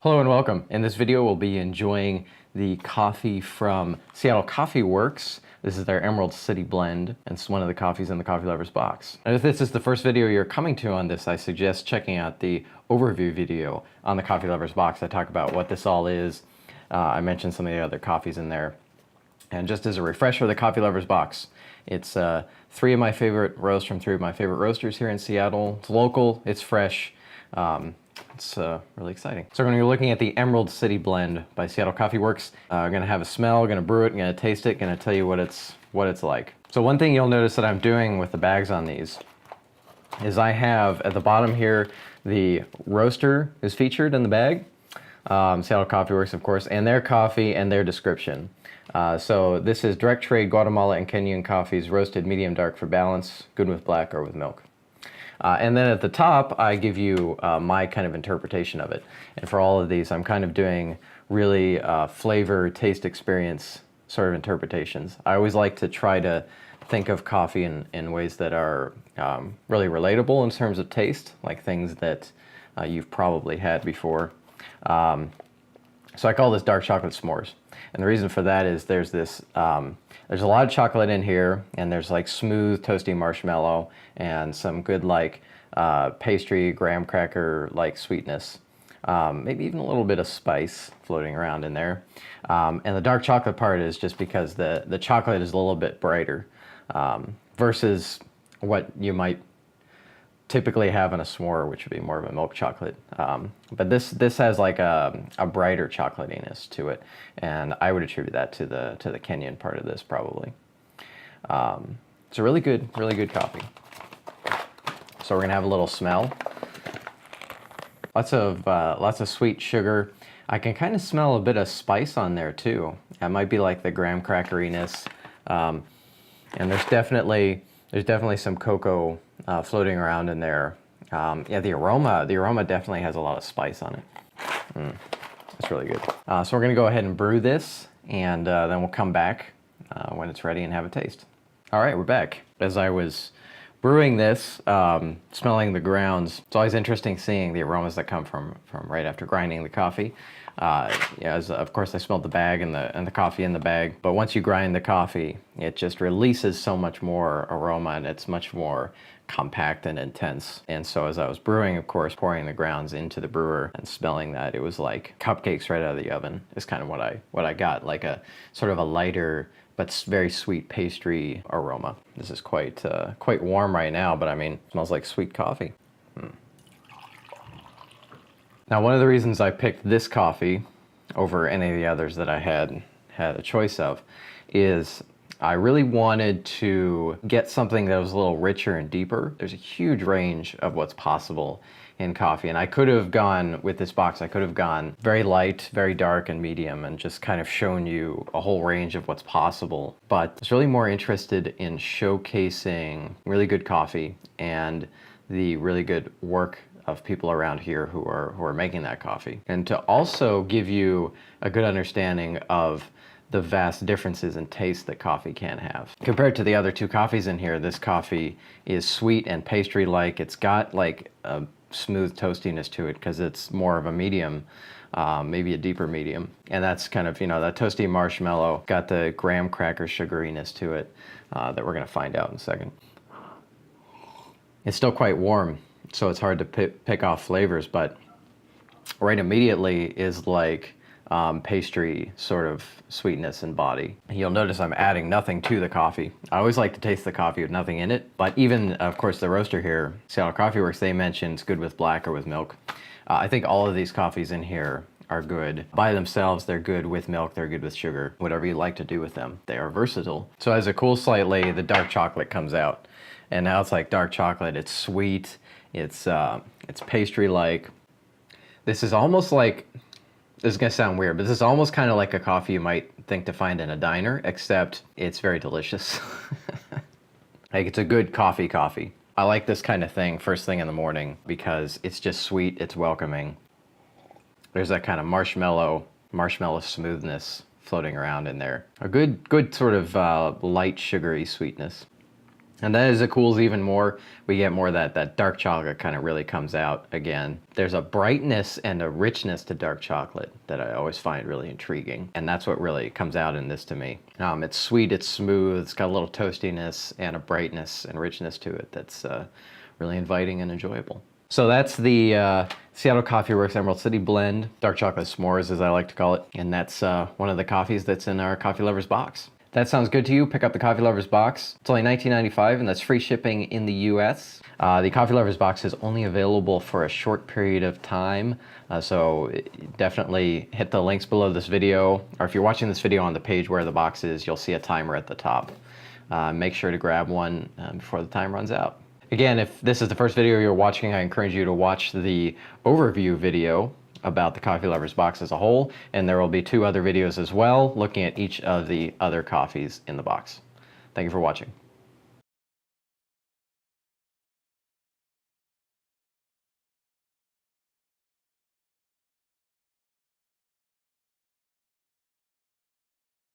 Hello and welcome. In this video, we'll be enjoying the coffee from Seattle Coffee Works. This is their Emerald City blend, and it's one of the coffees in the Coffee Lovers box. And if this is the first video you're coming to on this, I suggest checking out the overview video on the Coffee Lovers box. I talk about what this all is. I mentioned some of the other coffees in there. And just as a refresher, the Coffee Lovers box. It's three of my favorite roasts from three of my favorite roasters here in Seattle. It's local, it's fresh. It's really exciting. So we're going to be looking at the Emerald City blend by Seattle Coffee Works. I'm going to have a smell, going to brew it, going to taste it, going to tell you what it's like. So one thing you'll notice that I'm doing with the bags on these is I have at the bottom here the roaster is featured in the bag. Seattle Coffee Works, of course, and their coffee and their description. So this is direct trade Guatemala and Kenyan coffees, roasted medium dark for balance, good with black or with milk. And then at the top, I give you my kind of interpretation of it. And for all of these, I'm kind of doing really flavor, taste experience sort of interpretations. I always like to try to think of coffee in ways that are really relatable in terms of taste, like things that you've probably had before. So I call this dark chocolate s'mores. And the reason for that is there's this, there's a lot of chocolate in here, and there's like smooth toasty marshmallow and some good like pastry, graham cracker like sweetness. Maybe even a little bit of spice floating around in there. And the dark chocolate part is just because the chocolate is a little bit brighter versus what you might typically have in a s'more, which would be more of a milk chocolate. But this has like a brighter chocolatiness to it, and I would attribute that to the Kenyan part of this probably. It's a really good coffee. So we're gonna have a little smell. Lots of sweet sugar. I can kind of smell a bit of spice on there too. That might be like the graham crackeriness, and there's definitely some cocoa floating around in there. Yeah, the aroma definitely has a lot of spice on it. That's really good. So we're gonna go ahead and brew this, and then we'll come back when it's ready and have a taste. All right, we're back. As I was brewing this, smelling the grounds, it's always interesting seeing the aromas that come from right after grinding the coffee. Yeah, of course I smelled the bag and the coffee in the bag, but once you grind the coffee, it just releases so much more aroma, and it's much more compact and intense. And so as I was brewing, of course, pouring the grounds into the brewer and smelling that, it was like cupcakes right out of the oven is kind of what I got, like a sort of a lighter but very sweet pastry aroma. This is quite warm right now, but I mean, it smells like sweet coffee. Now, one of the reasons I picked this coffee over any of the others that I had a choice of is I really wanted to get something that was a little richer and deeper. There's a huge range of what's possible in coffee, and I could have gone with this box, I could have gone very light, very dark, and medium, and just kind of shown you a whole range of what's possible. But I was really more interested in showcasing really good coffee and the really good work of people around here who are making that coffee, and to also give you a good understanding of the vast differences in taste that coffee can have. Compared to the other two coffees in here, this coffee is sweet and pastry-like. It's got like a smooth toastiness to it because it's more of a medium, maybe a deeper medium. And that's kind of, that toasty marshmallow, got the graham cracker sugariness to it that we're gonna find out in a second. It's still quite warm, so it's hard to pick off flavors, but right immediately is like pastry sort of sweetness and body. You'll notice I'm adding nothing to the coffee. I always like to taste the coffee with nothing in it, but even, of course, the roaster here, Seattle Coffee Works, they mentioned it's good with black or with milk. I think all of these coffees in here are good. By themselves, they're good with milk, they're good with sugar, whatever you like to do with them. They are versatile. So as a cool slightly, the dark chocolate comes out, and now it's like dark chocolate. It's sweet, it's pastry-like. This is almost like, this is gonna sound weird, but this is almost kind of like a coffee you might think to find in a diner, except it's very delicious. Like, it's a good coffee. I like this kind of thing first thing in the morning because it's just sweet, it's welcoming. There's that kind of marshmallow smoothness floating around in there. A good sort of light sugary sweetness. And then as it cools even more, we get more of that dark chocolate kind of really comes out again. There's a brightness and a richness to dark chocolate that I always find really intriguing. And that's what really comes out in this to me. It's sweet, it's smooth, it's got a little toastiness and a brightness and richness to it that's really inviting and enjoyable. So that's the Seattle Coffee Works Emerald City Blend, Dark Chocolate S'mores as I like to call it. And that's one of the coffees that's in our Coffee Lovers box. That sounds good to you, pick up the Coffee Lovers box. It's only $19.95 and that's free shipping in the US. The Coffee Lovers box is only available for a short period of time. So definitely hit the links below this video, or if you're watching this video on the page where the box is, you'll see a timer at the top. Make sure to grab one before the time runs out. Again, if this is the first video you're watching, I encourage you to watch the overview video about the Coffee Lovers box as a whole, and there will be 2 other videos as well looking at each of the other coffees in the box. Thank you for watching.